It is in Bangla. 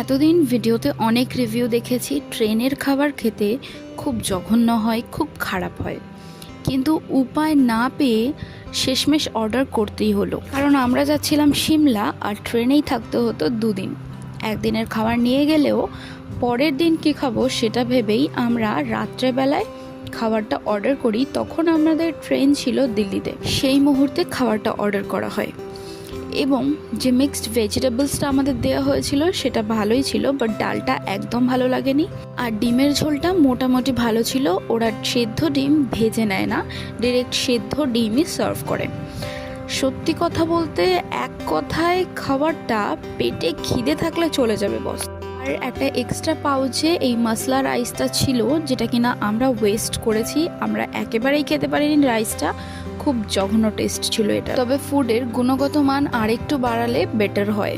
এতদিন ভিডিওতে অনেক রিভিউ দেখেছি ট্রেনের খাবার খেতে খুব জঘন্য হয়, খুব খারাপ হয়, কিন্তু উপায় না পেয়ে শেষমেশ অর্ডার করতেই হলো। কারণ আমরা যাচ্ছিলাম সিমলা আর ট্রেনেই থাকতে হতো দুদিন। একদিনের খাবার নিয়ে গেলেও পরের দিন কী খাবো সেটা ভেবেই আমরা রাত্রেবেলায় খাবারটা অর্ডার করি। তখন আমাদের ট্রেন ছিল দিল্লিতে, সেই মুহূর্তে খাবারটা অর্ডার করা হয় এবং যে মিক্সড ভেজিটেবলসটা আমাদের দেওয়া হয়েছিল সেটা ভালোই ছিল, বাট ডালটা একদম ভালো লাগেনি। আর ডিমের ঝোলটা মোটামুটি ভালো ছিল। ওরা সেদ্ধ ডিম ভেজে নেয় না, ডিরেক্ট সেদ্ধ ডিমই সার্ভ করে। সত্যি কথা বলতে এক কথায় খাবারটা পেটে খিদে থাকলে চলে যাবে বস। আর একটা এক্সট্রা পাউচে এই মশলা রাইসটা ছিল, যেটা কিনা আমরা ওয়েস্ট করেছি। আমরা একেবারেই খেতে পারিনি রাইসটা, খুব জঘন্য টেস্ট ছিল এটা। তবে ফুডের গুণগত মান আরেকটু বাড়ালে বেটার হয়।